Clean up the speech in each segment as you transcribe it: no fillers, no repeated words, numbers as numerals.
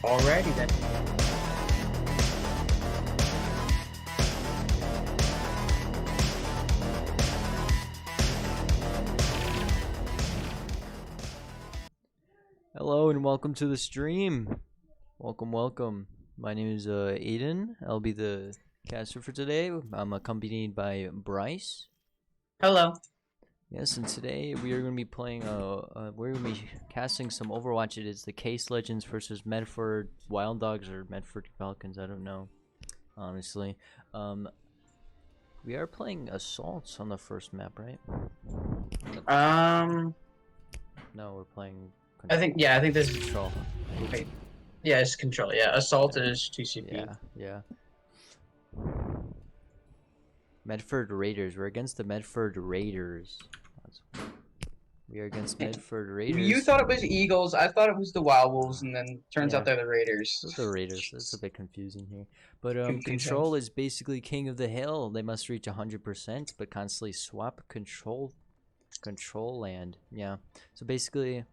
Alrighty then. Hello and welcome to the stream. Welcome. My name is Aiden. I'll be the caster for today. I'm accompanied by Bryce. Hello. Yes, and today we are going to be playing. We're going to be casting some Overwatch. It is the Case Legends versus Medford Wild Dogs or Medford Falcons. I don't know, honestly. We are playing assaults on the first map, right? No, we're playing. I think this is Control. wait. Yeah, it's control. Yeah, assault is 2CP. Yeah. Medford Raiders. We're against the Medford Raiders. We are against Medford Raiders. You thought it was Eagles. I thought it was the Wild Wolves, and then turns out they're the Raiders. It's the Raiders. That's a bit confusing here. But control is basically king of the hill. They must reach 100%, but constantly swap control land. Yeah. So basically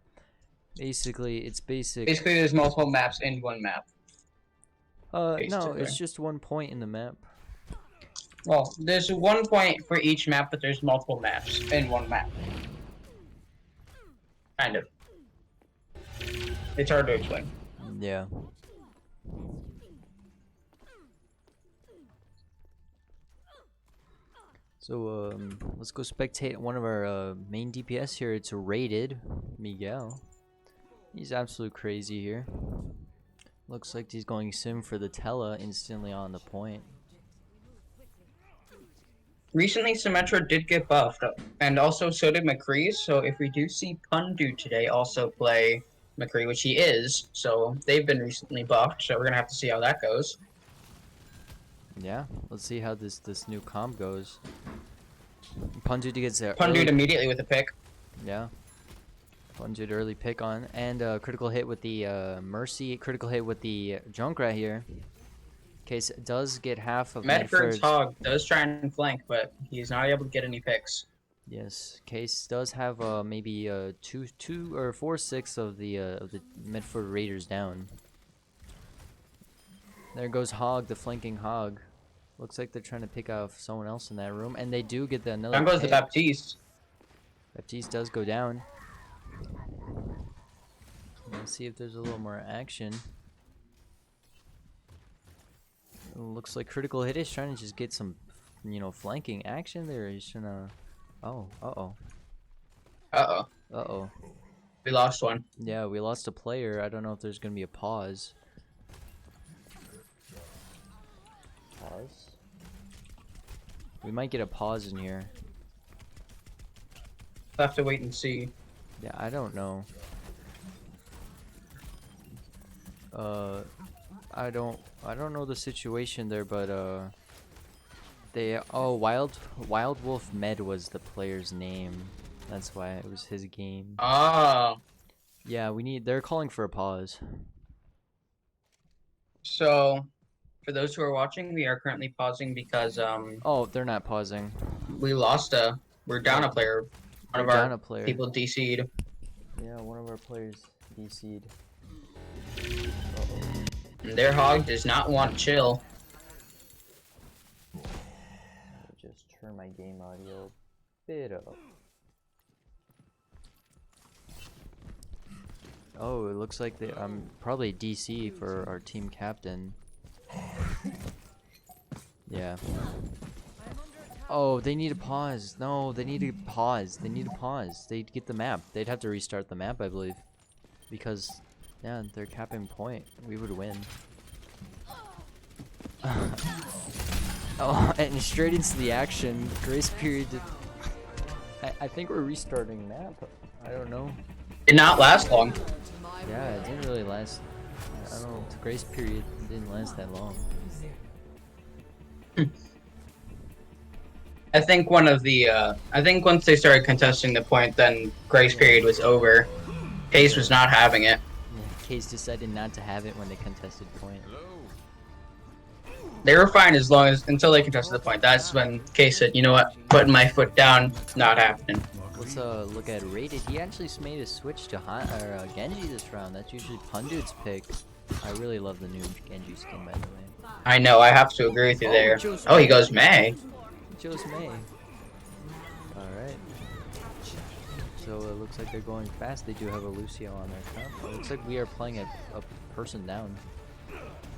it's basic. Basically, there's multiple maps in one map. No, it's just one point in the map. Well, there's 1 point for each map, but there's multiple maps in one map. Kind of. It's hard to explain. Yeah. So, let's go spectate one of our main DPS here. It's Rated Miguel. He's absolute crazy here. Looks like he's going sim for the Tela instantly on the point. Recently, Symmetra did get buffed, and also so did McCree, so if we do see Pundu today also play McCree, which he is, so they've been recently buffed, so we're gonna have to see how that goes. Yeah, let's see how this new comp goes. Pundu gets there. Pundu immediately with a pick. Yeah. Pundu early pick on, and critical hit with the Mercy, critical hit with the Junkrat here. Case does get half of Medford's hog does try and flank, but he's not able to get any picks. Yes, Case does have maybe 2 or 4/6 of the Medford Raiders down. There goes Hog, the flanking Hog. Looks like they're trying to pick off someone else in that room, and they do get another. Down goes the Baptiste. Baptiste does go down. Let's see if there's a little more action. Looks like critical hit is trying to just get some, flanking action there. He's trying to. Uh-oh. We lost one. Yeah, we lost a player. I don't know if there's gonna be a pause. We might get a pause in here. We'll have to wait and see. Yeah, I don't know. I don't know the situation there, but Wild Wolf Med was the player's name. That's why it was his game. Oh. Yeah, they're calling for a pause. So, for those who are watching, we are currently pausing because Oh, they're not pausing. We're down a player. One of our people DC'd. Yeah, one of our players DC'd. Their hog does not want chill. Just turn my game audio a bit up. Oh, it looks like I'm probably DC for our team captain. Yeah. Oh, they need a pause. No, they need a pause. They'd get the map. They'd have to restart the map, I believe. Because, yeah, they're capping point. We would win. Oh, and straight into the action. Grace period. I think we're restarting map. I don't know. Did not last long. Yeah, it didn't really last. I don't know. The grace period didn't last that long. I think I think once they started contesting the point, then grace period was over. Case was not having it. Yeah, Case decided not to have it when they contested point. They were fine until they contested the point. That's when Case said, "You know what? Putting my foot down, not happening." Let's look at Rated. He actually made a switch to Genji this round. That's usually Pundu's pick. I really love the new Genji skin, by the way. I know, I have to agree with you Oh, there. Joe's Oh, he May. goes May. Joe's May. Alright. So it looks like they're going fast. They do have a Lucio on their top. It looks like we are playing a person down.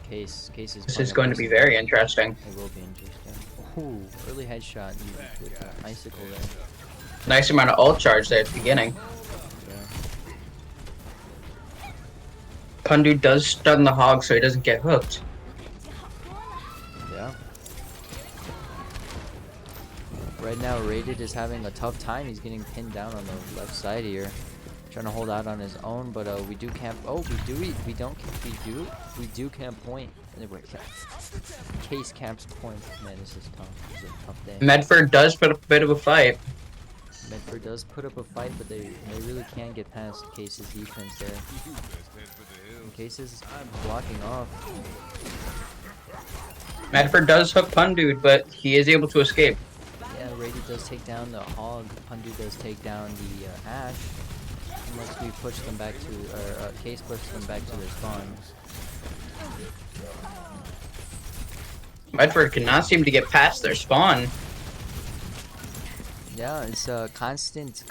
Case is This playing is a going to be person very down. interesting. It will be interesting. Ooh, early headshot with icicle there. Nice amount of ult charge there at the beginning. Yeah. Pundu does stun the hog so he doesn't get hooked. Yeah. Right now, Rated is having a tough time. He's getting pinned down on the left side here. Trying to hold out on his own, but we do camp. Oh, we do camp point. Anyway, Case camps point. Man, this is tough. This is a tough day. Medford does put up a bit of a fight. Medford does put up a fight, but they really can't get past Case's defense there. And Case is blocking off. Medford does hook Pundu, but he is able to escape. Yeah, Rady does take down the Hog. Pundu does take down the Ash. Unless we push them back to, or Case pushes them back to their spawn. Medford cannot seem to get past their spawn. Yeah, it's constant,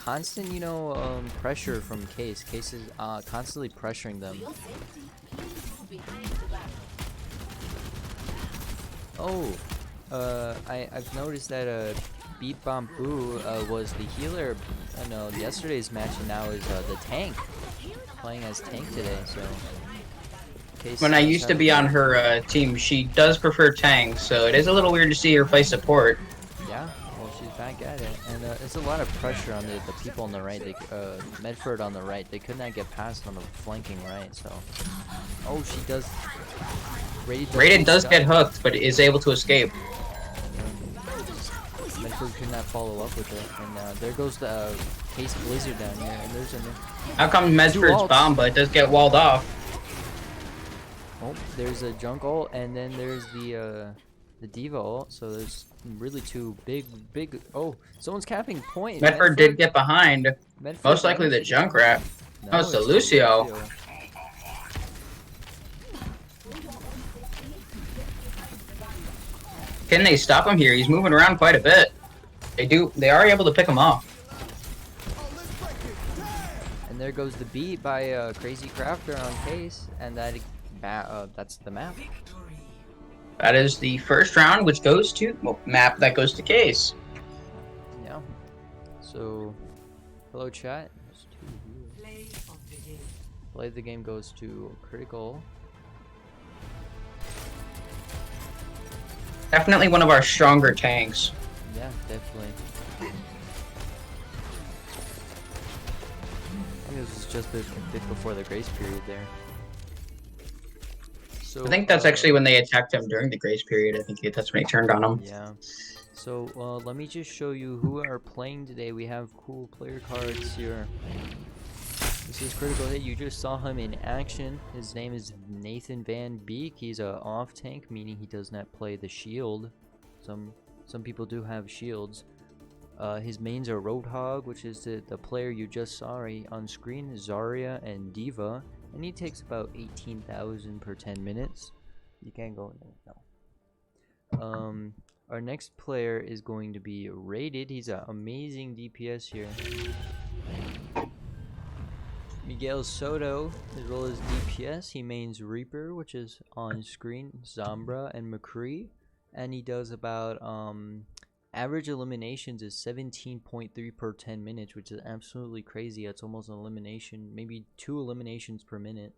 you know, pressure from Case. Case is constantly pressuring them. Oh, I've noticed that Beat Bomb Boo was the healer in yesterday's match, and now is the tank, playing as tank today. So Case When I used to be on her team, she does prefer tanks, so it is a little weird to see her play support. Yeah, well, she's back at it, and it's a lot of pressure on the people on the right. They, Medford on the right, they could not get past on the flanking right. So, oh, she does. Rated does get hooked, but is able to escape. Medford could not follow up with it, and there goes the Case Blizzard down here, and there's a. Out comes Medford's bomb, but it does get walled off. Oh, there's a junk ult, and then there's the Diva ult. So there's really two big. Oh, someone's capping point. Medford did get behind. Most likely the Junkrat. No, it's the Lucio. Can they stop him here? He's moving around quite a bit. They are able to pick him off. And there goes the beat by Crazy Crafter on Case, and that's the map. That is the first round, which goes to map that goes to Case. Yeah. So, hello chat. Play the game goes to critical. Definitely one of our stronger tanks. Yeah, definitely. I think this is just a bit before the grace period there. So, I think that's actually when they attacked him during the grace period. I think that's when he turned on him. Yeah. So let me just show you who are playing today. We have cool player cards here. This is Critical Hit. You just saw him in action. His name is Nathan Van Beek. He's a off tank, meaning he does not play the shield. Some people do have shields. His mains are Roadhog, which is the player you just saw right on screen, Zarya and Diva, and he takes about 18,000 per 10 minutes. You can't go in there, no. Our next player is going to be Rated. He's an amazing DPS here. Miguel Soto, his role is DPS. He mains Reaper, which is on screen, Zambra and McCree, and he does about average eliminations is 17.3 per 10 minutes, which is absolutely crazy. It's almost an elimination, maybe 2 eliminations per minute.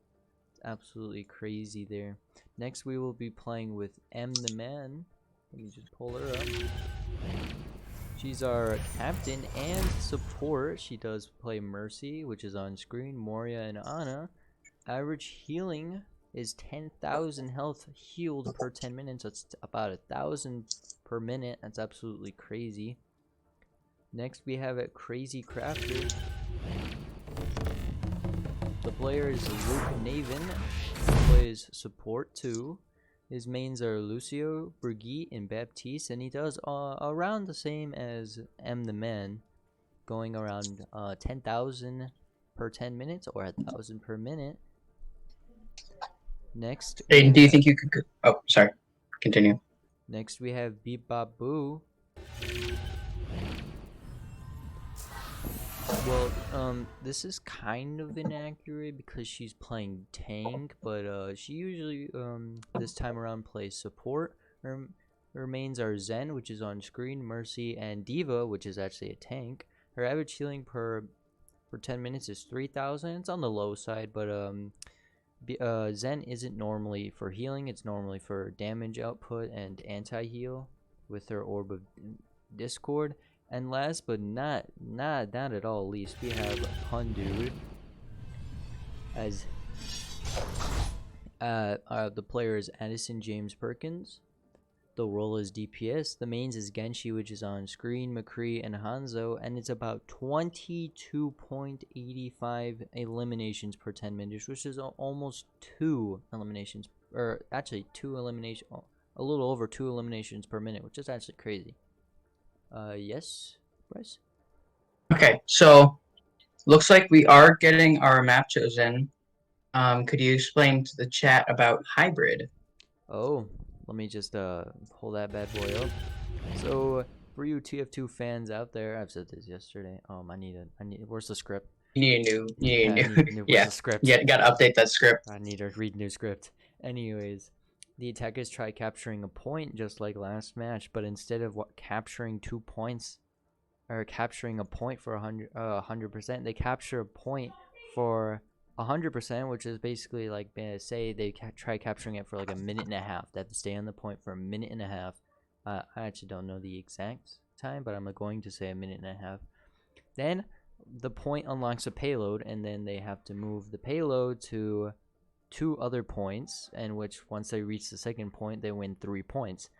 It's absolutely crazy there. Next, we will be playing with M the Man. Let me just pull her up. She's our captain and support. She does play Mercy, which is on screen, Moria and Ana. Average healing is 10,000 health healed per 10 minutes. That's about 1,000 per minute. That's absolutely crazy. Next we have a Crazy Crafter. The player is Luke Naven. He plays support too. His mains are Lucio, Brigitte, and Baptiste, and he does around the same as M the Man, going around 10,000 per 10 minutes or 1,000 per minute. Next, Aiden, do you think you could? Oh, sorry. Continue. next we have Beep Bop Boo. Well, this is kind of inaccurate because she's playing tank, but she usually this time around plays support. Her mains are Zen, which is on screen, Mercy, and Diva, which is actually a tank. Her average healing per 10 minutes is 3,000. It's on the low side, but Zen isn't normally for healing. It's normally for damage output and anti-heal with her Orb of Discord. And last but not at all least, we have Pun Dude as the player is Addison James Perkins. The role is DPS. The mains is Genshi, which is on screen, McCree, and Hanzo, and it's about 22.85 eliminations per 10 minutes, which is almost 2 eliminations, or actually 2 eliminations, a little over 2 eliminations per minute, which is actually crazy. Yes, Bryce? Okay, so looks like we are getting our map chosen. Could you explain to the chat about hybrid? Oh, let me just pull that bad boy up. So for you TF2 fans out there, I've said this yesterday. I need where's the script? You need a new, Where's yeah, the script? gotta update that script. I need to read new script. Anyways, the attackers try capturing a point just like last match, but instead of capturing 2 points or capturing a point for 100%, they capture a point for 100%, which is basically like, say they try capturing it for like a minute and a half. They have to stay on the point for a minute and a half. I actually don't know the exact time, but I'm going to say a minute and a half. Then the point unlocks a payload, and then they have to move the payload to 2 other points, and which once they reach the second point, they win 3 points.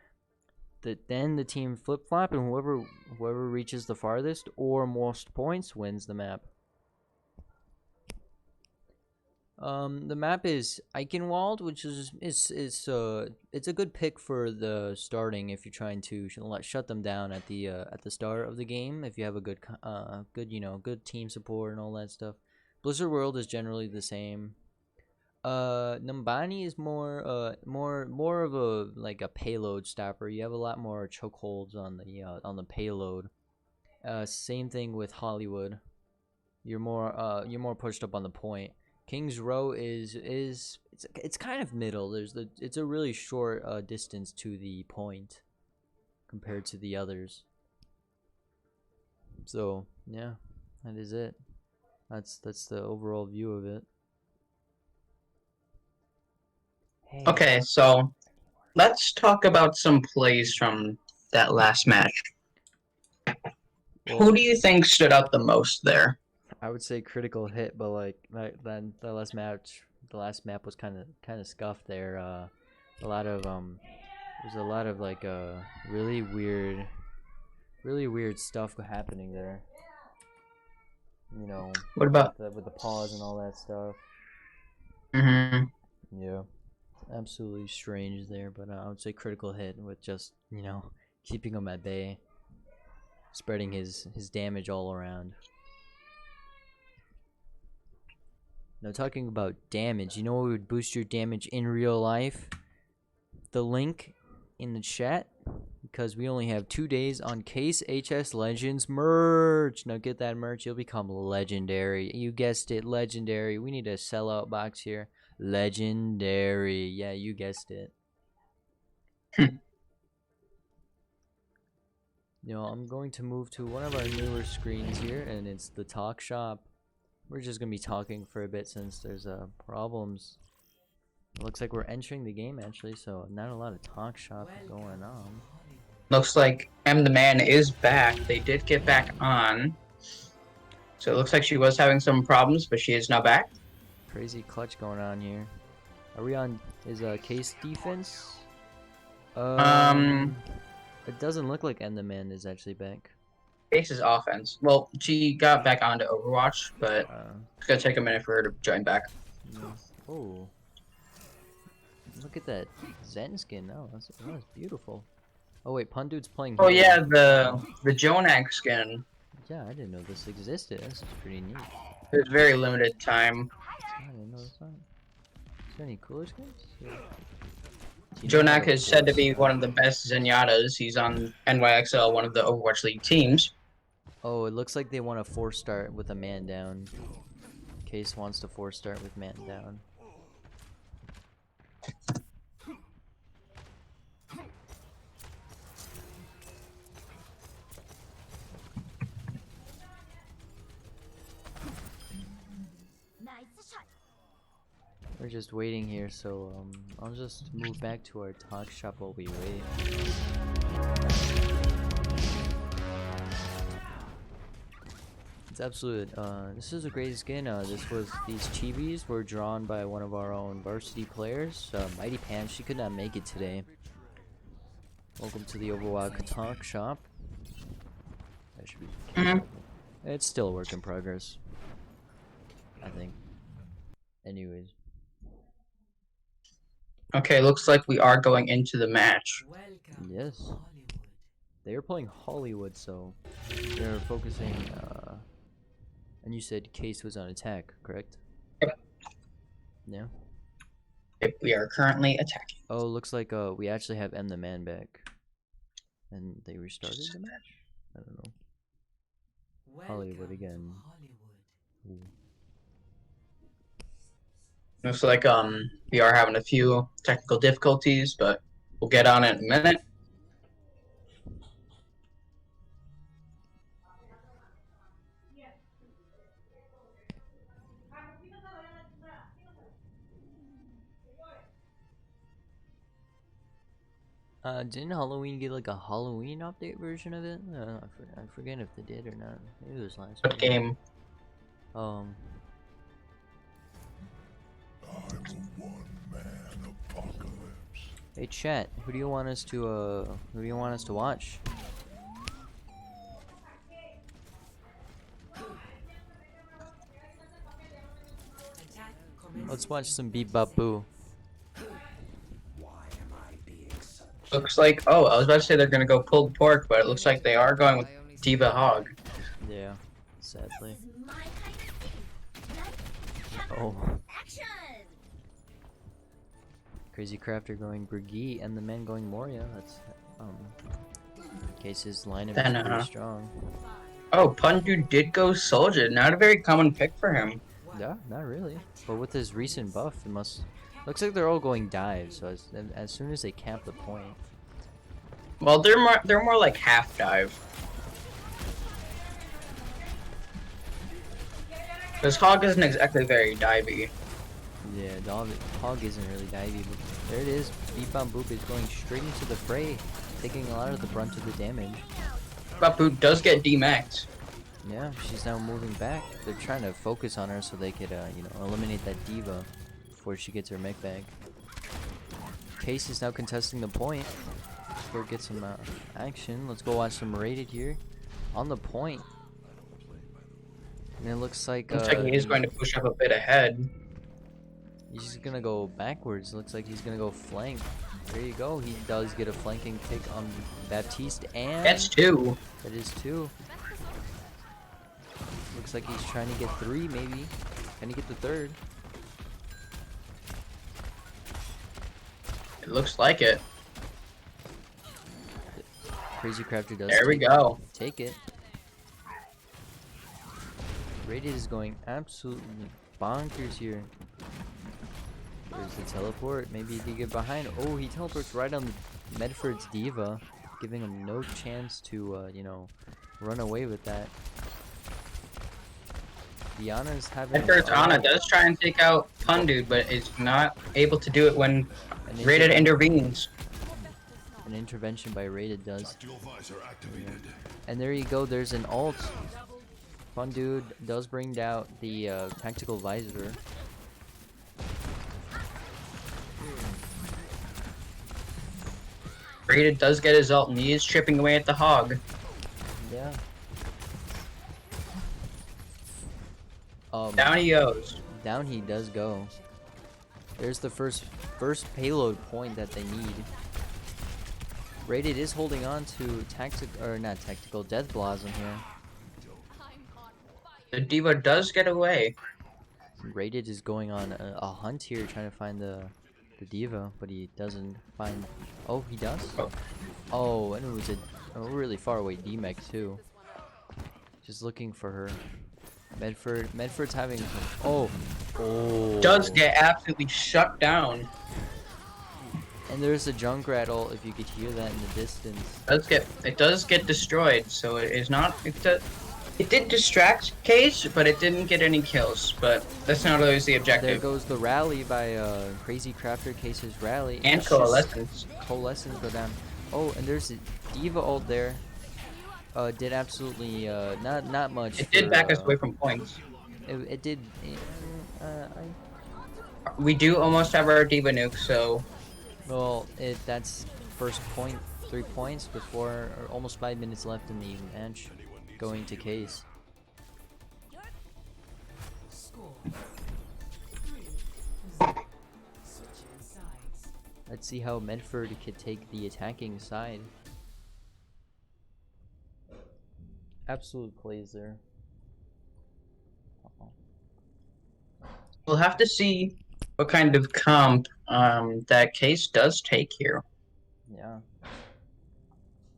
Then the team flip-flop, and whoever reaches the farthest or most points wins the map. The map is Eichenwald, which is it's a good pick for the starting if you're trying to shut them down at the start of the game, if you have a good good team support and all that stuff. Blizzard World is generally the same. Numbani is more of a like a payload stopper. You have a lot more chokeholds on the payload. Same thing with Hollywood. You're more pushed up on the point. King's Row is it's kind of middle. It's a really short distance to the point compared to the others. So yeah, that is it. That's the overall view of it. Hey. Okay, so let's talk about some plays from that last match. Well, who do you think stood out the most there? I would say critical hit, but like then the last map was kind of scuffed there. There's a lot of like really weird stuff happening there. You know, What about with the pause and all that stuff. Yeah, absolutely strange there. But I would say critical hit with just keeping him at bay, spreading his damage all around. Now, talking about damage, you know what would boost your damage in real life? The link in the chat, because we only have 2 days on Case HS Legends merch. Now get that merch, you'll become legendary. You guessed it, legendary. We need a sellout box here. Legendary. Yeah, you guessed it. I'm going to move to one of our newer screens here, and it's the talk shop. We're just going to be talking for a bit since there's problems. It looks like we're entering the game, actually, so not a lot of talk shop going on. Looks like the Man is back. They did get back on. So it looks like she was having some problems, but she is now back. Crazy clutch going on here. Are we on... Is Case defense? It doesn't look like the Man is actually back. Case's offense. Well, she got back onto Overwatch, but it's gonna take a minute for her to join back. Yeah. Oh, look at that Zen skin! Oh, that's beautiful. Oh wait, Pun Dude's playing. Oh yeah, the Jonak skin. Yeah, I didn't know this existed. This is pretty neat. There's very limited time. I didn't know this. there any cooler skins? Yeah. Jonak is said to be one of the best Zenyatas. He's on NYXL, one of the Overwatch League teams. Oh, it looks like they want a 4-star with a man down. Case wants to 4-star with man down. We're just waiting here, so I'll just move back to our talk shop while we wait. It's absolute. This is a great skin. These chibis were drawn by one of our own varsity players, Mighty Pam. She could not make it today. Welcome to the Overwatch talk shop. That should be. It's still a work in progress, I think. Anyways. Okay, looks like we are going into the match. Yes. They are playing Hollywood, so they're focusing. And you said Case was on attack, correct? Yep. Yeah. Yep, we are currently attacking. Oh, looks like we actually have M the man back, and they restarted the match. I don't know. Hollywood again. Ooh. Looks like we are having a few technical difficulties, but we'll get on it in a minute. Didn't Halloween get like a Halloween update version of it? I forget if they did or not. Maybe it was last What game? Um. I'm a one-man apocalypse. Hey chat, who do you want us to watch? Let's watch some Beep Bop Boo. Looks like, oh, I was about to say they're gonna go pulled pork, but it looks like they are going with Diva Hog. Yeah, sadly. Oh. Crazy Crafter going Brigitte and the man going Moria. That's Case's lineup is pretty strong. Oh, Pundu did go Soldier. Not a very common pick for him. Yeah, not really. But with his recent buff, it must. Looks like they're all going dive. So as soon as they cap the point. Well, they're more like half dive. Because Hog isn't exactly very divey. Yeah, Hog isn't really divey. But there it is. Beep Bomb Boop is going straight into the fray, taking a lot of the brunt of the damage. Bapu does get D-Max. Yeah, she's now moving back. They're trying to focus on her so they could, eliminate that diva before she gets her mech back. Case is now contesting the point. Let's go get some action. Let's go watch some rated here. On the point. And it looks like he is going to push up a bit ahead. He's gonna go backwards. Looks like he's gonna go flank. There you go. He does get a flanking pick on Baptiste, and that's 2. That is 2. Looks like he's trying to get 3, maybe. Can he get the 3rd? It looks like it. Crazy Crafter does. There we go. Take it. Rated is going absolutely bonkers here. There's the teleport. Maybe he can get behind. Oh, he teleports right on Medford's Diva, giving him no chance to, run away with that. Diana's having. Medford's Ana does try and take out Pundu, but is not able to do it when Rated intervenes. An intervention by Rated does. Activated. And there you go. There's an ult. Fun dude does bring out the tactical visor. Rated does get his ult, and he is chipping away at the Hog. Yeah. Down he goes. Down he does go. There's the first payload point that they need. Rated is holding on to tactical Death Blossom here. The Diva does get away. Rated is going on a hunt here, trying to find the diva, but he doesn't find. Oh, he does. Oh. Oh, and it was a really far away D-Mech too. Just looking for her. Medford's having some. Oh. Does get absolutely shut down. And there's a Junkrat ult, if you could hear that in the distance. It does get destroyed, so it is not. It did distract Case, but it didn't get any kills. But that's not always the objective. There goes the rally by Crazy Crafter. Case's rally. And It's just- Coalescence. Coalescence go down. Oh, and there's a diva ult there. Did absolutely not much. It did for, back us away from points. It did. We do almost have our Diva nuke, so Well, that's first point, 3 points before, or almost 5 minutes left in the match, going to Case. Let's see how Medford could take the attacking side. Absolute plays there. we'll have to see what kind of comp that Case does take here. Yeah.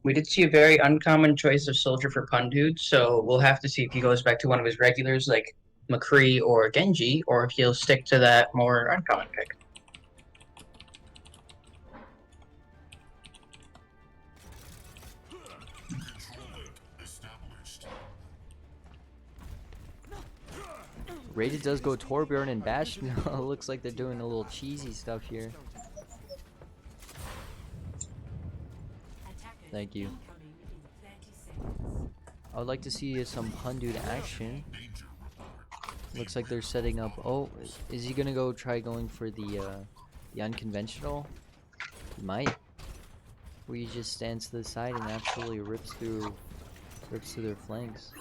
We did see a very uncommon choice of soldier for Pundud, so we'll have to see if he goes back to one of his regulars like McCree or Genji, or if he'll stick to that more uncommon pick. Rated does go Torbjorn and Bash. Now looks like they're doing a little cheesy stuff here. Thank you. I would like to see some Pundud action. Looks like they're setting up. Oh, is he gonna go try going for the unconventional? He might. Where he just stands to the side and absolutely rips through their flanks.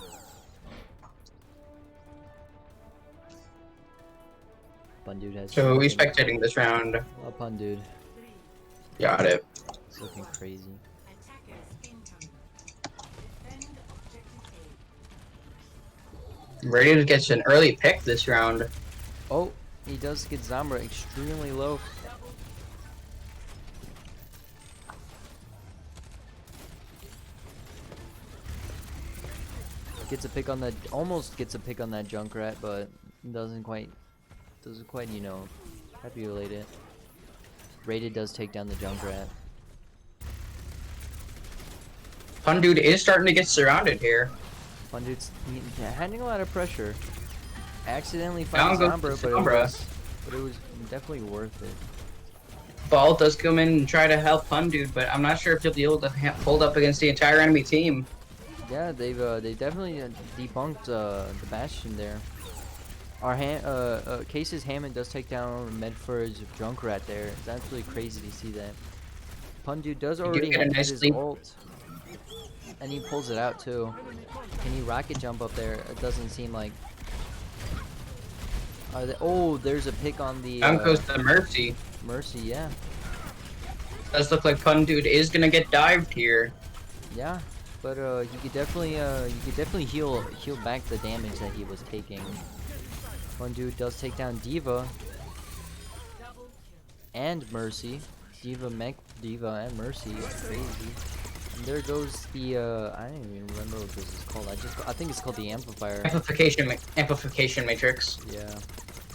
Pundud has. So we spectating this round. Oh, Pundud. Got it. It's looking crazy. Rated gets an early pick this round. Oh, he does get Zambra extremely low. Gets a pick on that, almost gets a pick on that Junkrat, but doesn't quite, you know, populate it. Rated does take down the Junkrat. Pundud is starting to get surrounded here. Pundud's handing a lot of pressure. Accidentally found Down Zambra, goes but it was definitely worth it. Ball does come in and try to help Pundud, but I'm not sure if he'll be able to hold up against the entire enemy team. Yeah, they definitely debunked the Bastion there. Our Case's Hammond does take down Medford's Junkrat there. It's absolutely crazy to see that. Pundud does already get a have nice his leap. ult, and he pulls it out too. Can he rocket jump up there? It doesn't seem like. Oh, there's a pick on the. Down goes the Mercy. Mercy, yeah, Does look like Pundud is gonna get dived here. yeah. But you could definitely heal back the damage that he was taking. Pundud does take down Diva and Mercy. Diva and Mercy. It's crazy. And there goes the I don't even remember what this is called. I think it's called the amplifier. Amplification matrix, Yeah.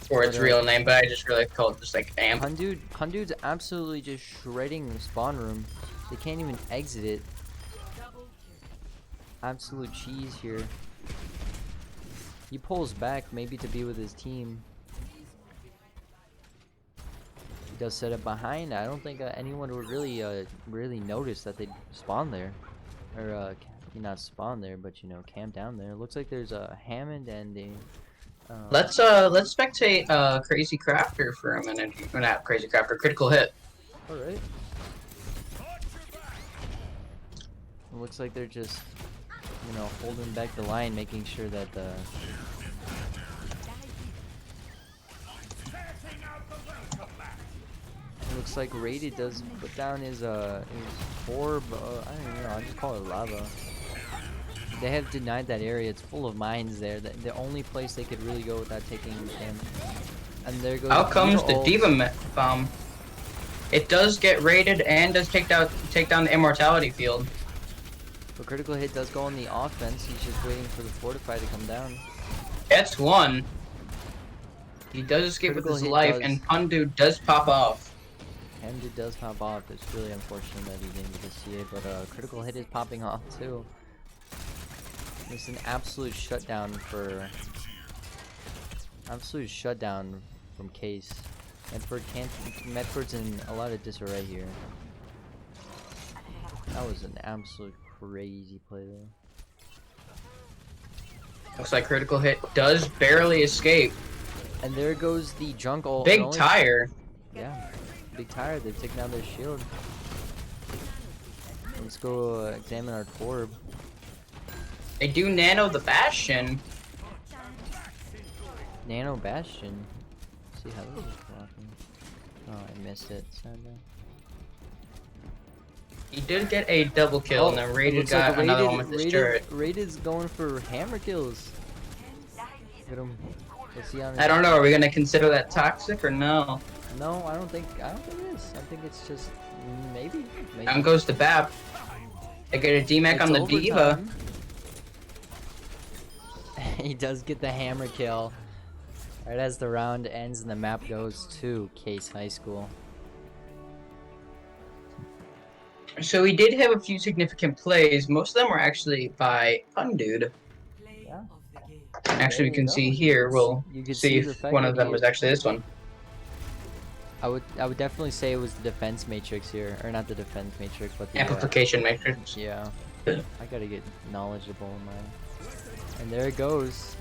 or its But, real name, but I just really call it just like amp. Pundud's absolutely just shredding the spawn room. They can't even exit it. Absolute cheese here. He pulls back, maybe to be with his team. He does set up behind. I don't think anyone would really notice that they spawn there, or not spawn there, but you know, camp down there. Looks like there's a Hammond and a. Let's spectate Crazy Crafter for a minute. Or not Crazy Crafter, Critical Hit. All right. It looks like they're just, you know, holding back the line, making sure that the. It looks like Rated does put down his orb. I don't even know. I just call it lava. They have denied that area. It's full of mines there. The only place they could really go without taking damage. And there goes Out comes the ult. Diva bomb. It does get raided and does take down the immortality field. But critical hit does go on the offense. He's just waiting for the fortify to come down. That's one. He does escape with Critical his hit life, does. and Pundu does pop off. Hamdu does pop off. It's really unfortunate that he didn't get to see it, but critical hit is popping off too. It's an absolute shutdown from Case. Medford's in a lot of disarray here. That was an absolute crazy play there. Looks like critical hit does barely escape. And there goes the junk ult. Big tire. Yeah, big tire. They've taken down their shield. Let's go examine our Torb. They do nano the Bastion. Nano Bastion. See how this is blocking. Oh, I missed it. Sadly. He did get a double kill, and then Rated got another one with his turret. Rated's going for hammer kills. Look at him. Let's see on I don't know. Are we gonna consider that toxic or no? No, I don't think it is. I think it's just maybe. Down goes the BAP. They get a DMAC on the Diva. He does get the hammer kill. Right as the round ends and the map goes to Case High School. So we did have a few significant plays. Most of them were actually by Undude. Yeah. Actually, we can see here. We'll see if one of them was actually this one. I would definitely say it was the defense matrix here, or not the defense matrix, but the Amplification matrix. Yeah. I gotta get knowledgeable in mine. And there it goes.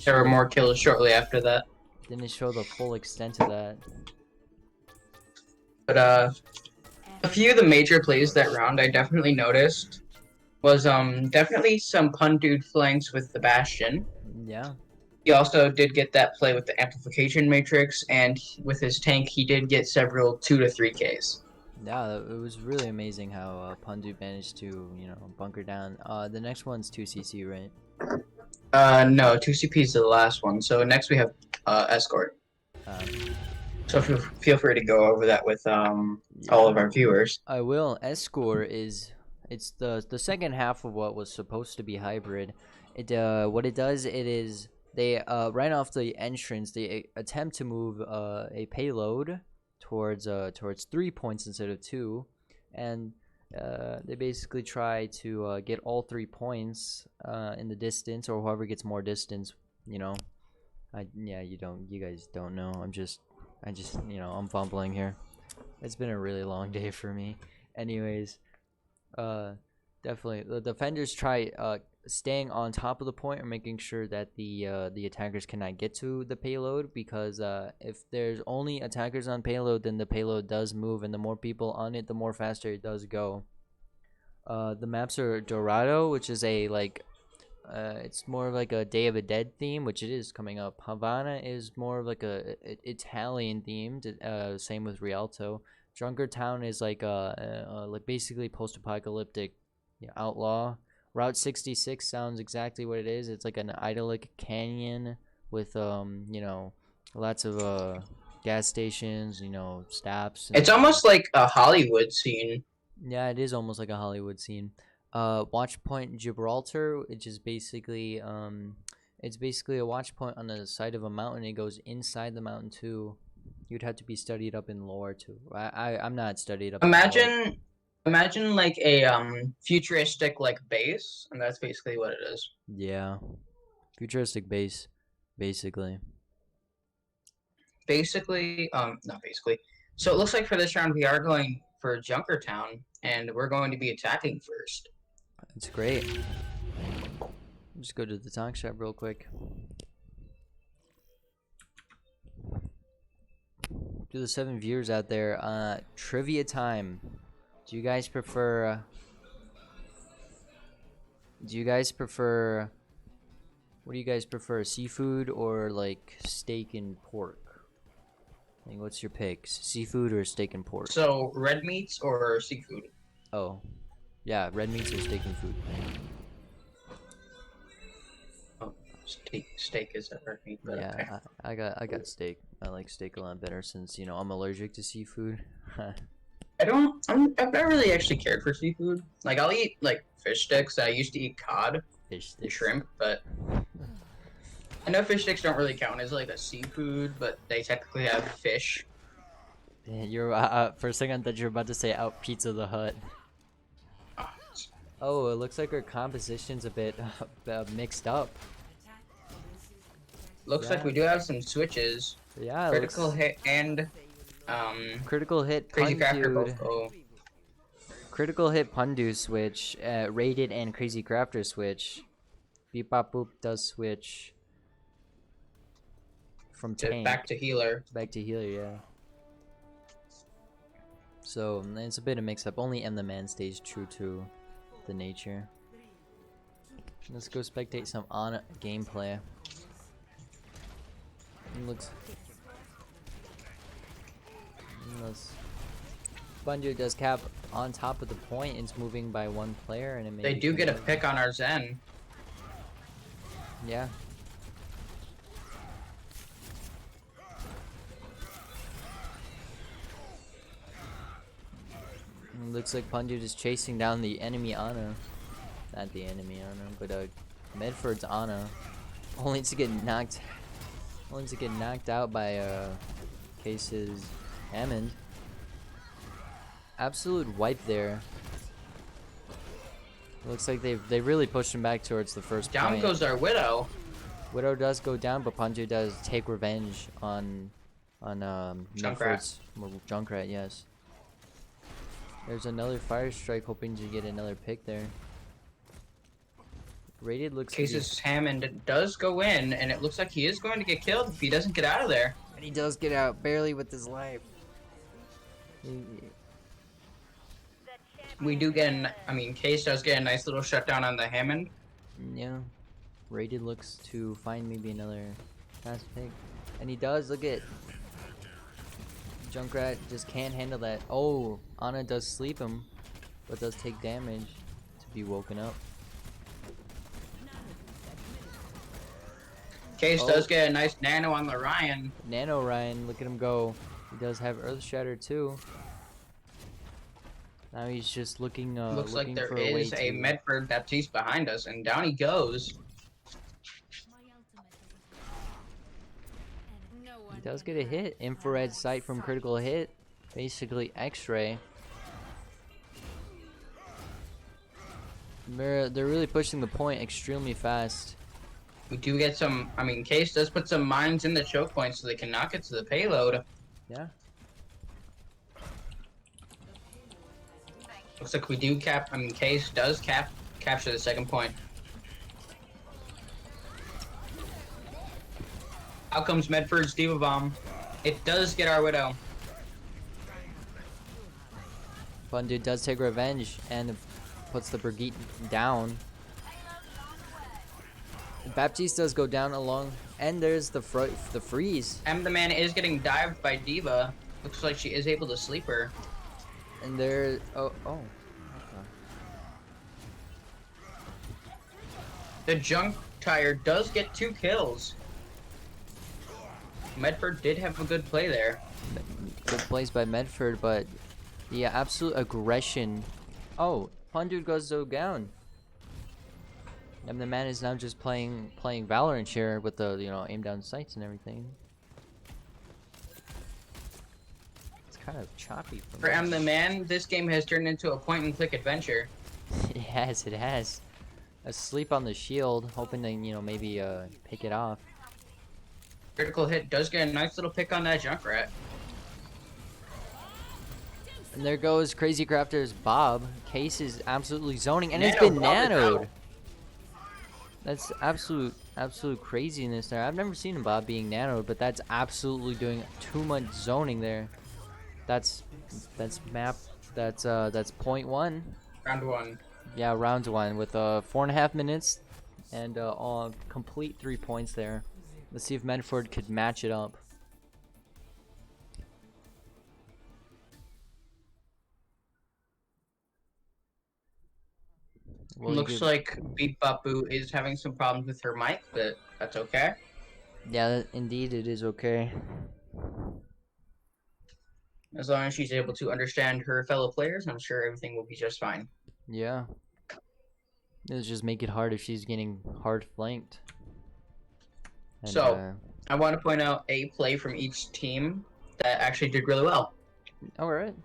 There were more kills shortly after that. Didn't show the full extent of that. But a few of the major plays that round I definitely noticed was definitely some Pundude flanks with the Bastion. Yeah. He also did get that play with the amplification matrix, and with his tank he did get several 2 to 3Ks. Yeah, it was really amazing how Pundu managed to, you know, bunker down. The next one's 2CC, right? No, 2CP is the last one. So next we have Escort. So feel free to go over that with all of our viewers. I will. Escort it's the second half of what was supposed to be hybrid. What it does, it is they right off the entrance they attempt to move a payload towards 3 points instead of 2, and they basically try to get all 3 points in the distance, or whoever gets more distance. You know, you guys don't know. I just you know, I'm fumbling here. It's been a really long day for me. Anyways, definitely the defenders try staying on top of the point or making sure that the attackers cannot get to the payload, because if there's only attackers on payload, then the payload does move, and the more people on it, the more faster it does go. The maps are Dorado, which is a it's more like a Day of the Dead theme, which it is coming up. Havana is more of like a Italian themed. Same with Rialto. Junkertown is like basically post-apocalyptic outlaw. Route 66 sounds exactly what it is. It's like an idyllic canyon with you know, lots of gas stations, you know, stops. It's almost like a Hollywood scene. Yeah, it is almost like a Hollywood scene. Watch Point Gibraltar, which is basically it's basically a watch point on the side of a mountain. It goes inside the mountain too. You'd have to be studied up in lore too. I'm not studied up. Imagine like a futuristic like base, and that's basically what it is. Yeah, futuristic base, basically. Not basically. So it looks like for this round we are going for Junkertown, and we're going to be attacking first. That's great. Just go to the talk shop real quick. To the 7 viewers out there, trivia time. Do you guys prefer what do you guys prefer, seafood or like steak and pork? Like, what's your picks? Seafood or steak and pork? So red meats or seafood? Oh. Yeah, red meats are steak and food. Oh, steak is a red meat, but okay. Yeah, I got steak. I like steak a lot better since you know I'm allergic to seafood. I've never really actually cared for seafood. Like, I'll eat, like, fish sticks. I used to eat cod Fish and sticks. shrimp, but I know fish sticks don't really count as, like, a seafood, but they technically have fish. Yeah, you're for a second that you're about to say out Pizza the Hut. Ah, Oh, it looks like our composition's a bit mixed up. looks Yeah. like we do have some switches. Yeah, it Critical looks hit and, critical hit Crazy pun Crafter both dude. go. Critical hit Pundu switch, rated and Crazy Crafter switch. Beep Bop Boop does switch from tank Back to healer. back to healer, yeah. So it's a bit of mix up. Only M the Man stays true to the nature. Let's go spectate some on gameplay. It looks. Bundu does cap on top of the point. It's moving by one player, and it may They do get a pick on our Zen. Yeah. It looks like Punjab is chasing down the enemy Ana. Not the enemy Ana, but Medford's Ana. Only to get knocked out by Case's Hammond. Absolute wipe there. Looks like they really pushed him back towards the first Down point. goes our Widow. Widow does go down, but Panju does take revenge on Medford's Junkrat, yes. There's another fire strike, hoping to get another pick there. Rated looks Case's Hammond does go in, and it looks like he is going to get killed if he doesn't get out of there. and he does get out barely with his life. We do get Case does get a nice little shutdown on the Hammond. Yeah. Rated looks to find maybe another fast pick. And he does, look at Junkrat just can't handle that. Oh, Ana does sleep him, but does take damage to be woken up. Case does get a nice nano on the Ryan. Nano Ryan, look at him go. He does have Earth Shatter too. Now he's just looking Looks like looking there for a way is a to... Medford Baptiste behind us, and down he goes. He does get a hit. Infrared sight from critical hit. Basically X-ray. They're really pushing the point extremely fast. We do get some, Case does put some mines in the choke point so they can knock it to the payload. Yeah. Looks like we do Case does capture the second point. Out comes Medford's Diva Bomb. It does get our Widow. Bundu does take revenge and puts the Brigitte down. Baptiste does go down along, and there's the freeze. The Man is getting dived by Diva. Looks like she is able to sleep her. And there, okay. The Junk Tire does get 2 kills. Medford did have a good play there. Good plays by Medford, but the absolute aggression. Oh, Pundu goes so down. And the man is now just playing Valorant here with the aim down sights and everything. It's kind of choppy For the Man, this game has turned into a point-and-click adventure. It has. Asleep on the shield, hoping to maybe pick it off. Critical hit does get a nice little pick on that Junkrat. And there goes Crazy Crafter's Bob. Case is absolutely zoning, and it's Nano, been Bob is nanoed. out. That's absolute craziness there. I've never seen a Bob being nanoed, but that's absolutely doing too much zoning there. That's point one. Round 1. Yeah, round 1 with 4.5 minutes and complete 3 points there. Let's see if Medford could match it up. Well, Looks like Beep Bop Boo is having some problems with her mic, but that's okay. yeah, indeed, it is okay. As long as she's able to understand her fellow players, I'm sure everything will be just fine. Yeah. It'll just make it hard if she's getting hard flanked. And, So, I want to point out a play from each team that actually did really well. alright.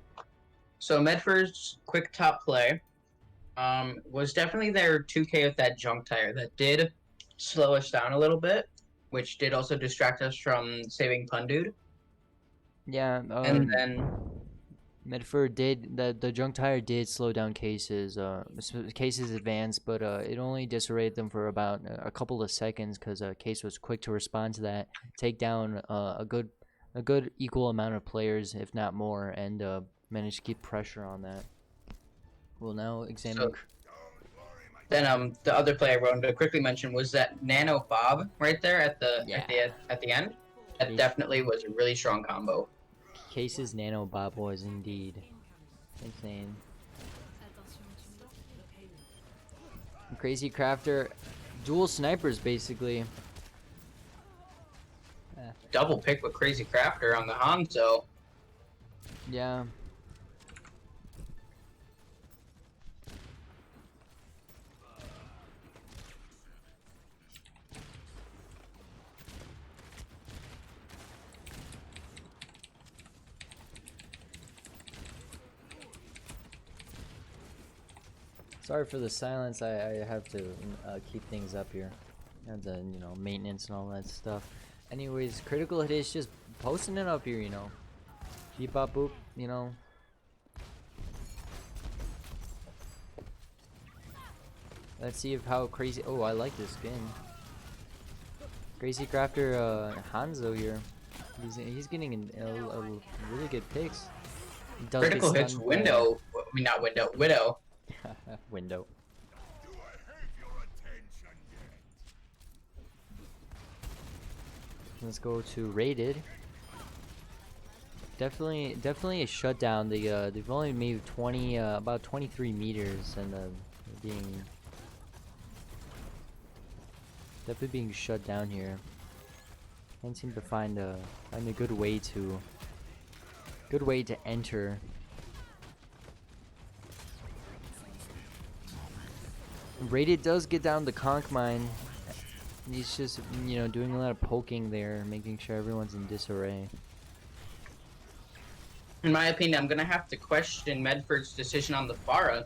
So, Medford's quick top play was definitely their 2K with that junk tire that did slow us down a little bit, which did also distract us from saving Pun Dude. Yeah, And then Medford did the junk tire did slow down cases. Cases advanced, but it only disarrayed them for about a couple of seconds because Case was quick to respond to that, take down a good equal amount of players, if not more, and managed to keep pressure on that. We'll now examine. then the other play I wanted to quickly mention was that Nano Bob right there at the end. That definitely was a really strong combo. Case's Nano Bob was indeed insane. Crazy Crafter, dual snipers basically. Double pick with Crazy Crafter on the Hanzo. Yeah. Sorry for the silence. I have to keep things up here, and then maintenance and all that stuff. Anyways, Critical Hit is just posting it up here. Beep bop boop. Let's see if how crazy. Oh, I like this skin. Crazy Crafter Hanzo here. He's getting a really good picks. He does Critical Hits window. I mean, not window. Widow. Window. Let's go to rated. Definitely a shutdown. They've only made about 23 meters, and being definitely being shut down here. Can't seem to find a good way to enter. Rated does get down the conch mine. He's just doing a lot of poking there, making sure everyone's in disarray. In my opinion, I'm gonna have to question Medford's decision on the Pharah.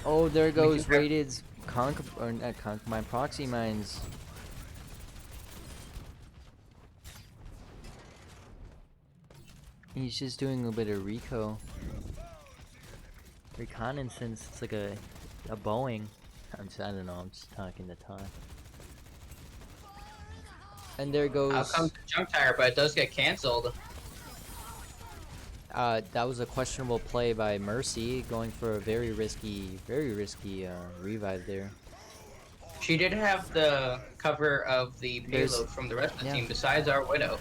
Oh, there goes Rated's conch, or not conch mine, proxy mines. He's just doing a bit of reconnaissance. It's like a Boeing. I don't know. I'm just talking the talk. And there goes. Out comes the junk tire, but it does get canceled. That was a questionable play by Mercy, going for a very risky revive there. She did have the cover of the payload from the rest of the team, besides our Widow.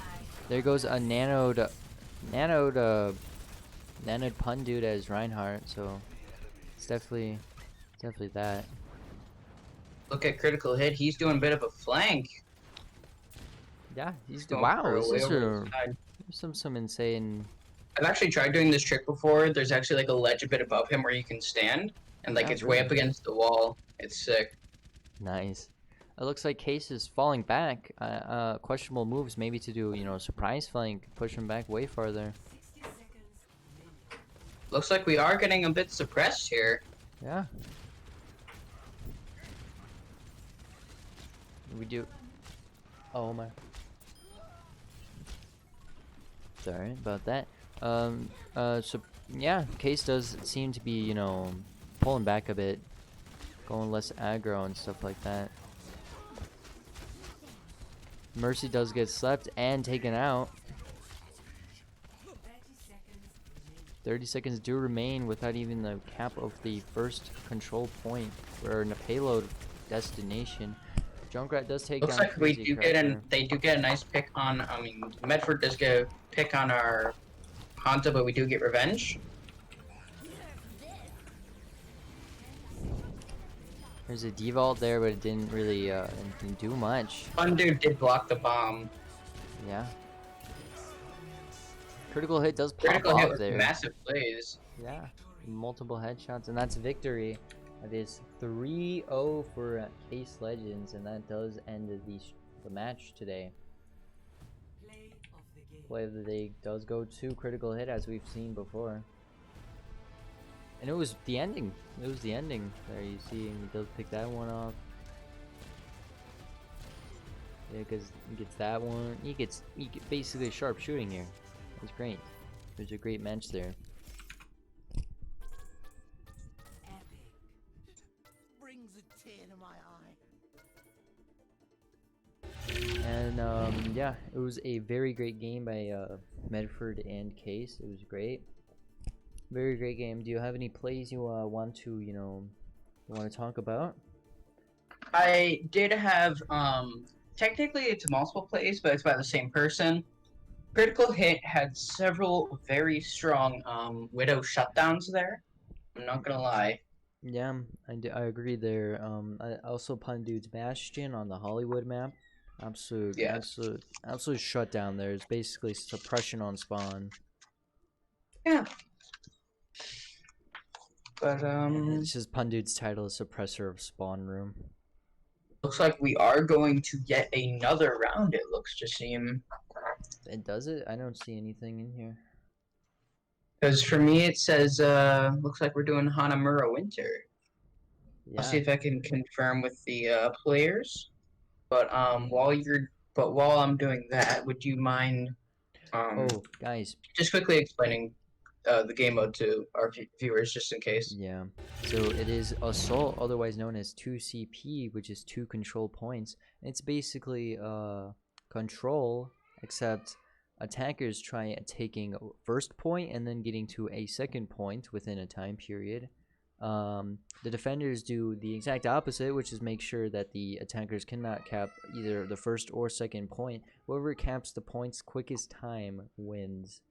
There goes a nanoed pun dude as Reinhardt, so it's definitely that. Look at Critical Hit. He's doing a bit of a flank. Yeah, he's going wow. for a This way is over the side. some insane. I've actually tried doing this trick before. There's actually like a ledge a bit above him where you can stand, and like it's way up against the wall. It's sick. Nice. It looks like Case is falling back. Questionable moves, maybe to do surprise flank, push him back way farther. Looks like we are getting a bit suppressed here. Yeah. We do. Oh my. Sorry about that. So yeah, Case does seem to be, pulling back a bit, going less aggro and stuff like that. Mercy does get slept and taken out. 30 seconds do remain without even the cap of the first control point or in a payload destination. Junkrat does take Looks down. like we do they do get a nice pick on. I mean, Medford does get a pick on our Hanzo, but we do get revenge. There's a devault there, but it didn't really it didn't do much. Fun dude did block the bomb. Yeah. Critical hit does pop Critical hit off with there. massive plays. Yeah, multiple headshots, and that's victory. That is 3-0 for Case Legends, and that does end the match today. Play of the day does go to critical hit, as we've seen before. And it was the ending. It was the ending. There you see, and he does pick that one off. Yeah, because he gets that one. He gets basically sharp shooting here. That's great. There's a great match there. Brings a tear to my eye. And yeah, it was a very great game by Medford and Case. It was great. Very great game. Do you have any plays you want to talk about? I did have technically it's multiple plays, but it's by the same person. Critical Hit had several very strong Widow shutdowns there. I'm not gonna lie. Yeah, I agree there. I also Pun Dude's Bastion on the Hollywood map. Absolute shutdown there. It's basically suppression on spawn. Yeah. But It's just Pun Dude's title is Suppressor of Spawn Room. looks like we are going to get another round, it looks to seem. It does it? I don't see anything in here. Because for me it says looks like we're doing Hanamura Winter. Yeah. I'll see if I can confirm with the players. But while I'm doing that, would you mind Oh, guys. just quickly explaining the game mode to our viewers, just in case? Yeah. So it is Assault, otherwise known as 2CP, which is 2 control points. It's basically control, except attackers try taking first point and then getting to a second point within a time period. The defenders do the exact opposite, which is make sure that the attackers cannot cap either the first or second point. Whoever caps the points quickest time wins.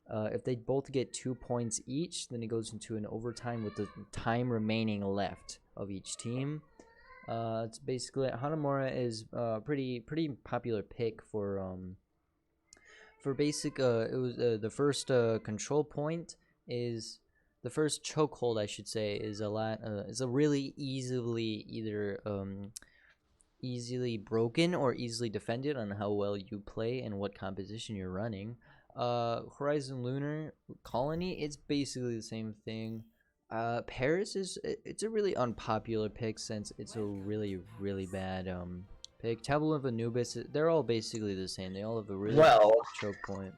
If they both get 2 points each, then it goes into an overtime with the time remaining left of each team. It's basically Hanamura is pretty popular pick for basic. It was the first control point is. The first chokehold, I should say, is a really easily either easily broken or easily defended on how well you play and what composition you're running. Horizon Lunar Colony, it's basically the same thing. Paris it's a really unpopular pick since it's a really bad pick. Tableau of Anubis, they're all basically the same. They all have a really choke point.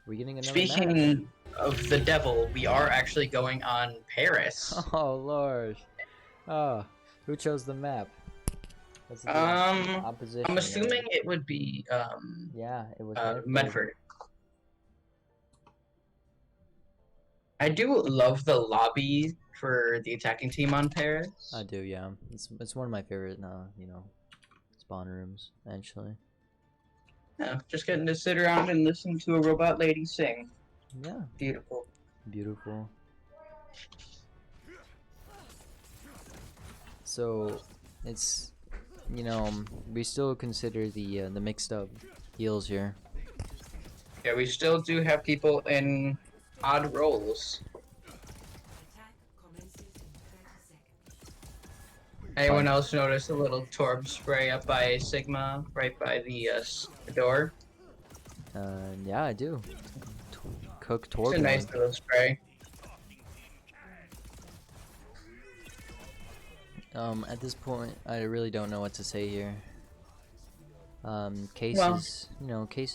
We're getting another Speaking match. of the devil, we are actually going on Paris. Oh lord. Oh, who chose the map? What's the opposition? I'm assuming it would be yeah, it was Medford. I do love the lobby for the attacking team on Paris. I do, yeah. It's one of my favorite spawn rooms, actually. Yeah, just getting to sit around and listen to a robot lady sing. Yeah. Beautiful. Beautiful. So, it's, we still consider the mixed up heals here. Yeah, we still do have people in odd roles. Anyone else notice a little Torb spray up by Sigma, right by the door? Yeah, I do. Cook Torb. It's a nice little spray. At this point, I really don't know what to say here. Case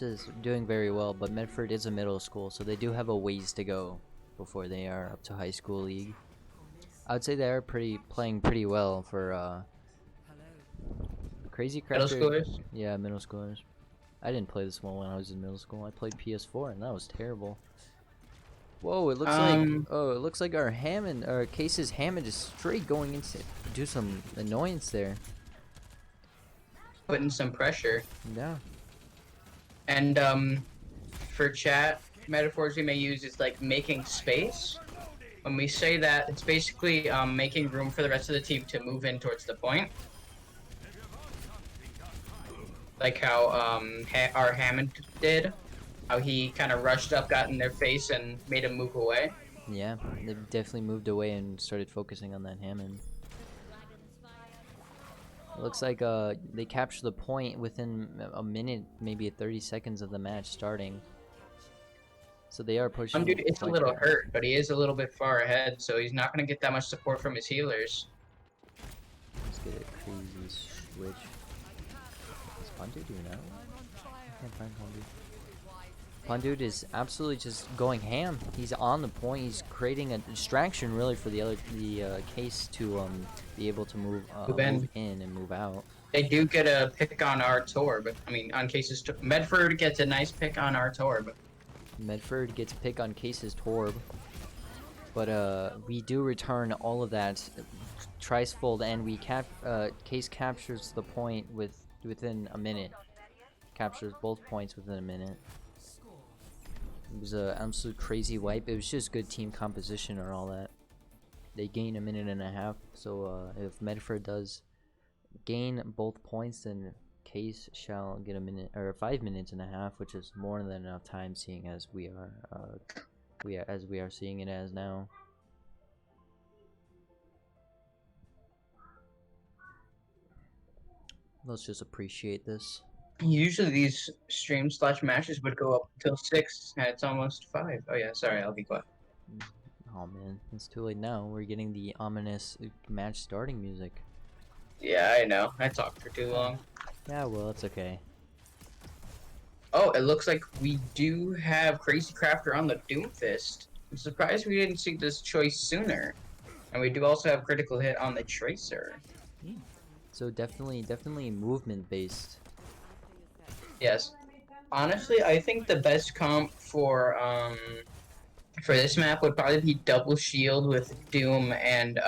is doing very well, but Medford is a middle school, so they do have a ways to go before they are up to high school league. I would say they are playing pretty well for Crazy Crafter. Middle schoolers? Yeah, middle schoolers. I didn't play this one when I was in middle school. I played PS4 and that was terrible. Whoa, it looks like our Case's Hammond is straight going into do some annoyance there. Putting some pressure. Yeah. And for chat, metaphors we may use is like making space. When we say that, it's basically making room for the rest of the team to move in towards the point. Like how our Hammond did. How he kind of rushed up, got in their face, and made them move away. Yeah, they definitely moved away and started focusing on that Hammond. It looks like they captured the point within a minute, maybe 30 seconds of the match starting. So they are pushing. Dude, it's a quite little fast. hurt, but he is a little bit far ahead, so he's not going to get that much support from his healers. Let's get a crazy switch. What's Pandu doing now? I can't find Pandu. Pandu is absolutely just going ham. He's on the point. He's creating a distraction really for the case to be able to move in and move out. They do get a pick on our Torb. I mean, on Case's Medford gets a nice pick on our Torb. Medford gets pick on Case's Torb, but we do return all of that tricefold, and we Case captures the point within a minute. Captures both points within a minute. It was an absolute crazy wipe. It was just good team composition or all that. They gain a minute and a half, so if Medford does gain both points, then Case shall get a minute or 5 minutes and a half, which is more than enough time, seeing as we are seeing it as now. Let's just appreciate this. Usually these stream/matches would go up until 6, and it's almost 5. Oh yeah, sorry, I'll be quiet. Oh man, it's too late now. We're getting the ominous match starting music. Yeah, I know. I talked for too long. Yeah, well, it's okay. Oh, it looks like we do have Crazy Crafter on the Doomfist. I'm surprised we didn't see this choice sooner. And we do also have Critical Hit on the Tracer. So definitely movement based. Yes. Honestly, I think the best comp for this map would probably be Double Shield with Doom and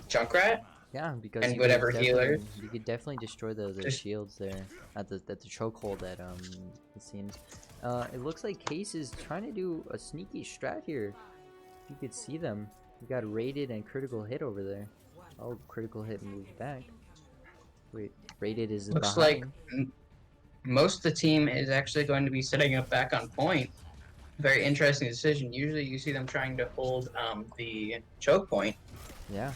Junkrat. Yeah, because And whatever healer. You could definitely destroy the shields there at the chokehold that it seems. It looks like Case is trying to do a sneaky strat here. You could see them. We got Rated and Critical Hit over there. Oh, Critical Hit moved back. Wait, Rated is Looks behind. like most of the team is actually going to be setting up back on point. Very interesting decision. Usually you see them trying to hold the choke point. Yeah.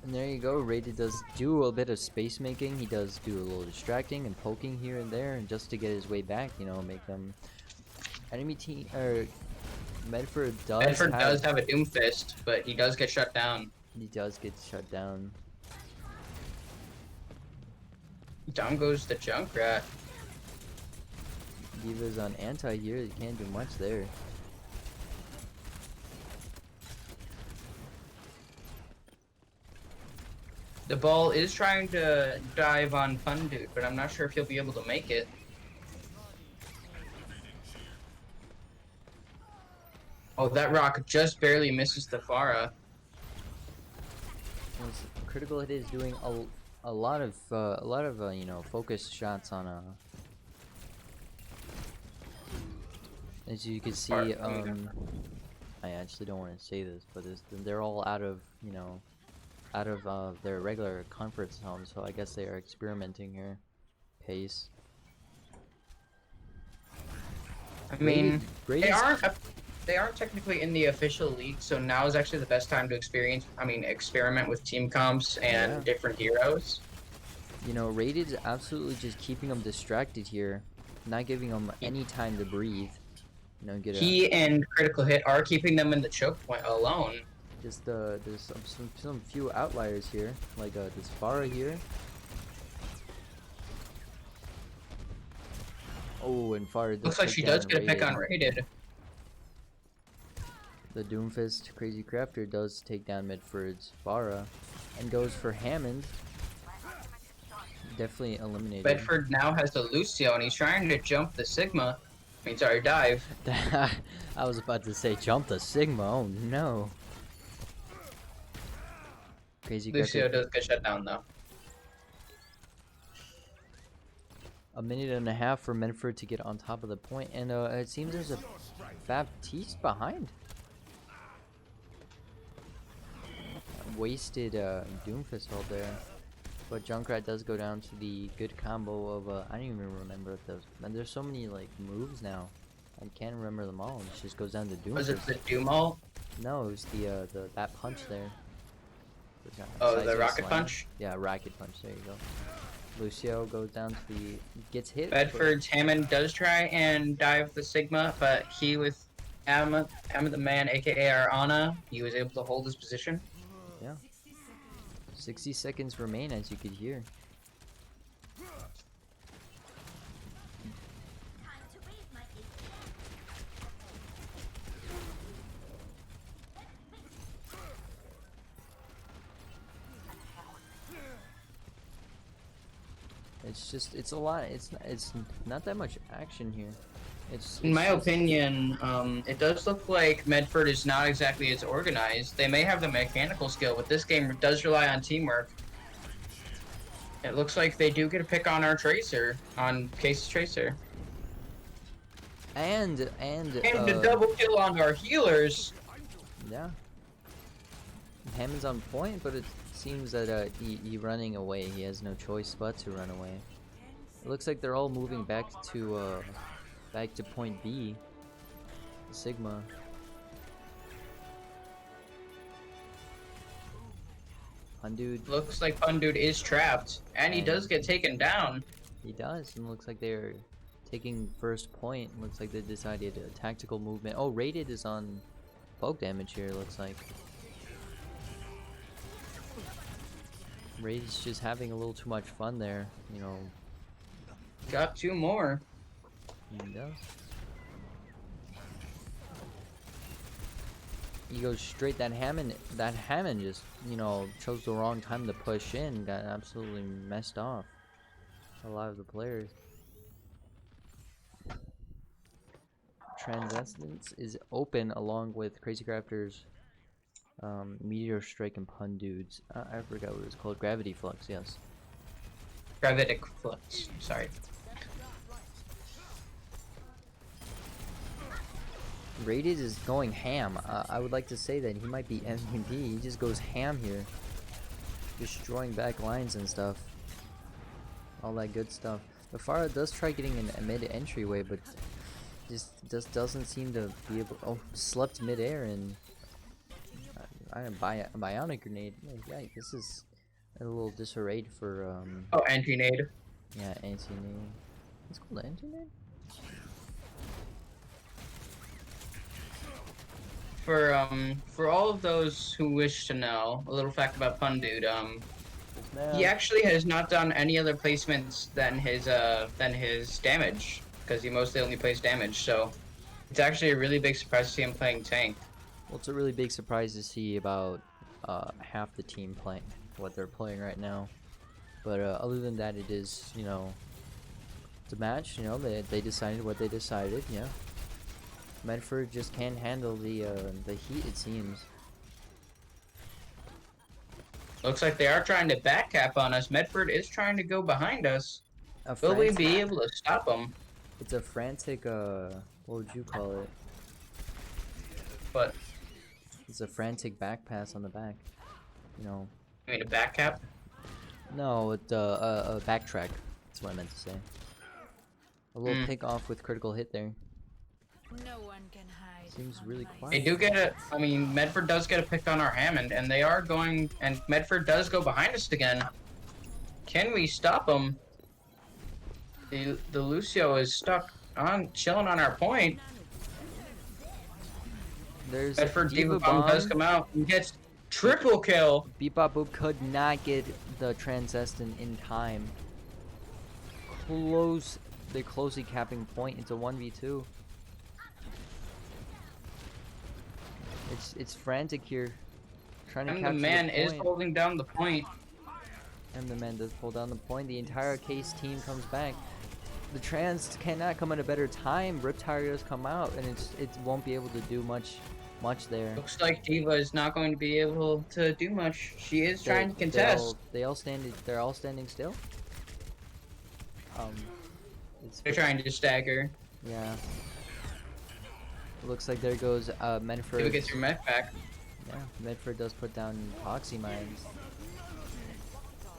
And there you go. Rated does do a bit of space making. He does do a little distracting and poking here and there, and just to get his way back, you know, make them enemy team or Medford does have a Doomfist, but he does get shut down. He does get shut down. Down goes the Junkrat. Diva's on anti here. You can't do much there. The ball is trying to dive on Pundude, but I'm not sure if he'll be able to make it. Oh, that rock just barely misses the Pharah. Critical Hit is doing a lot of you know, focus shots on as you can see. I actually don't want to say this, but they're all out of, you know, their regular comfort zone, so I guess they are experimenting here. Pace. I mean, they aren't technically in the official league, so now is actually the best time to experiment with team comps and different heroes. You know, Rated is absolutely just keeping them distracted here, not giving them any time to breathe. You know, He and Critical Hit are keeping them in the choke point alone. Just there's some few outliers here, like this Pharah here. Oh, and Pharah looks like she does get a pick on Rated. The Doomfist Crazy Crafter does take down Medford's Pharah and goes for Hammond. Definitely eliminated. Medford now has the Lucio and he's trying to jump the Sigma. I mean, sorry, dive. I was about to say jump the Sigma. Oh no. Crazy Lucio does get shut down though. A minute and a half for Medford to get on top of the point, and it seems there's a Baptiste behind. Wasted Doomfist ult there. But Junkrat does go down to the good combo of I don't even remember what those. Man, there's so many like moves now. I can't remember them all. It just goes down to Doomfist. Was it the Doom ult? No, it was the that punch there. Oh, the Seismic rocket slam. punch? Yeah, rocket punch. There you go. Lucio goes down to the gets hit. Medford's Hammond does try and dive the Sigma, but he with Amma the man, aka our Ana, he was able to hold his position. Yeah. 60 seconds remain, as you could hear. It's just, it's a lot. It's not that much action here. In my opinion, it does look like Medford is not exactly as organized. They may have the mechanical skill, but this game does rely on teamwork. It looks like they do get a pick on our Tracer, on Case's Tracer. And the double kill on our healers. Yeah. Hammond's on point, but it seems that he running away. He has no choice but to run away. It looks like they're all moving back to point B. Sigma. Pundude. Looks like Pundude is trapped, and he does get taken down. He does, and looks like they're taking first point. Looks like they decided a tactical movement. Oh, Rated is on poke damage here, looks like. Raid's just having a little too much fun there, you know. Got two more. He does. He goes straight. That Hammond just, you know, chose the wrong time to push in. Got absolutely messed off. A lot of the players. Transcendence is open along with Crazy Crafters, Meteor Strike, and Pundudes. I forgot what it was called. Gravity Flux, yes. Gravitic Flux, sorry. Rated is going ham. I would like to say that he might be MVP. He just goes ham here. Destroying back lines and stuff. All that good stuff. The Pharah does try getting in a mid-entryway, but just doesn't seem to be able. Oh, slept mid-air and I didn't buy a bionic grenade. Yeah, this is a little disarrayed for Oh, anti-nade. Yeah, anti-nade. It's called anti-nade. For all of those who wish to know, a little fact about Pundude, he actually has not done any other placements than his damage, because he mostly only plays damage, so it's actually a really big surprise to see him playing tank. Well, it's a really big surprise to see about half the team playing what they're playing right now. But other than that, it is, you know, it's a match. You know, they decided what they decided. Yeah. Medford just can't handle the heat, it seems. Looks like they are trying to backcap on us. Medford is trying to go behind us. Will we be able to stop them? It's a frantic, what would you call it? What? It's a frantic back pass on the back. You know. You mean a backcap? No, it's a backtrack. That's what I meant to say. A little pick off with critical hit there. No one can hide. Seems really quiet. They do get a. I mean, Medford does get a pick on our Hammond, and they are going. And Medford does go behind us again. Can we stop them? The Lucio is stuck on chilling on our point. There's Medford Diva Bomb does come out and gets triple kill. Bebop Boop could not get the Transcendent in time. They're closely capping point. It's a 1v2. It's frantic here, trying to capture the man the is point. holding down the point. And the man does hold down the point. The entire Case team comes back. The Trans cannot come at a better time. Riptire does come out, and it won't be able to do much there. Looks like Diva is not going to be able to do much. She is trying to contest. They're all standing still. They're trying to stagger. Yeah. Looks like there goes Medford. Who gets your mech back? Yeah, Medford does put down epoxy mines.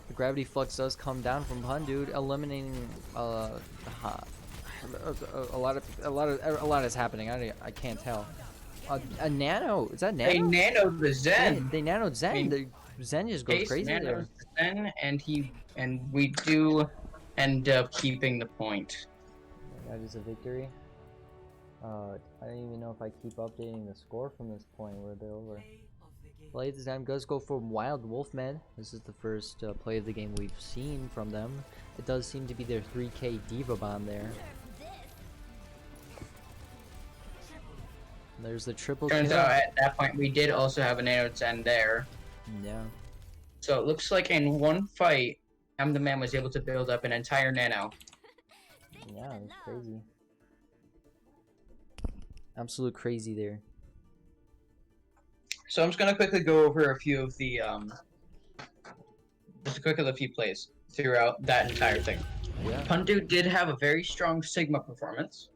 The gravity flux does come down from Hun, dude, eliminating a lot is happening. I can't tell. A nano, is that nano? They nanoed the Zen. They nanoed Zen. I mean, The Zen just goes Case crazy there. nanos the Zen, and we do end up keeping the point. That is a victory. I don't even know if I keep updating the score from this point. We're a bit over. Play this time does go for Wild Wolfman. This is the first play of the game we've seen from them. It does seem to be their 3K Diva Bomb there. There's the triple Turns kill. out at that point we did also have a nano Zen there. Yeah. So it looks like in one fight, the Man was able to build up an entire nano. Yeah, it's crazy. Absolute crazy there. So I'm just gonna quickly go over a few of the plays throughout that entire thing. Yeah. Pundu did have a very strong Sigma performance.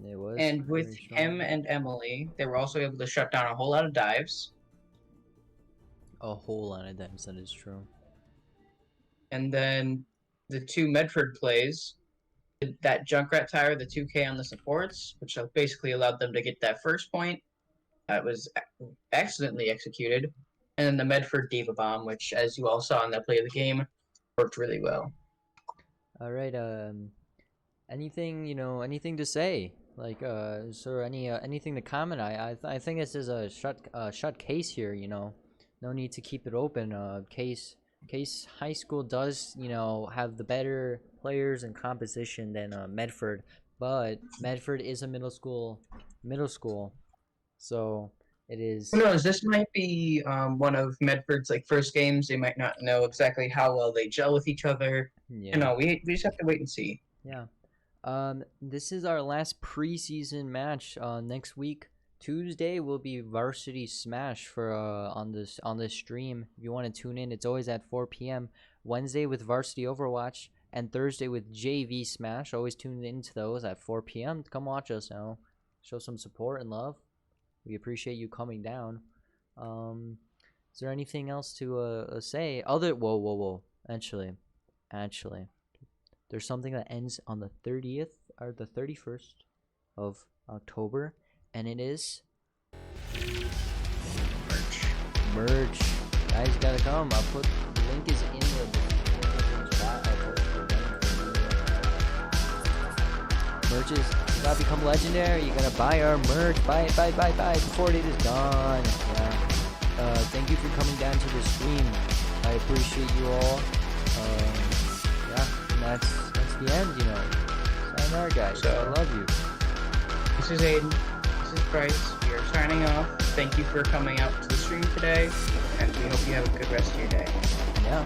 It was. And with very strong. him and Emily, they were also able to shut down a whole lot of dives. A whole lot of times, that is true. And then the two Medford plays, that Junkrat Tower, the 2K on the supports, which basically allowed them to get that first point. That was excellently executed. And then the Medford Diva Bomb, which, as you all saw in that play of the game, worked really well. All right. Anything to say? Like, is there anything to comment? I think this is a shut case here. No need to keep it open. Case High School does have the better players and composition than Medford, but Medford is a middle school, so it is. Who knows? This might be one of Medford's first games. They might not know exactly how well they gel with each other. Yeah. We just have to wait and see. Yeah. This is our last preseason match. Next week, Tuesday, will be Varsity Smash for on this stream. If you want to tune in, it's always at 4 p.m. Wednesday with Varsity Overwatch, and Thursday with JV Smash. Always tune into those at 4 p.m. Come watch us now. Show some support and love. We appreciate you coming down. Is there anything else to say? Whoa. Actually. There's something that ends on the 30th or the 31st of October, and it is merch. Guys, gotta come. I'll put the link is in the chat. Merches, you gotta become legendary. You gotta buy our merch. Buy it before it is gone. Yeah. Thank you for coming down to the stream. I appreciate you all. Yeah, and that's the end, Sayonara, guys. So, I love you. This is Aiden. This is Bryce. We are signing off. Thank you for coming out to the stream today, and we hope you have a good rest of your day. Yeah.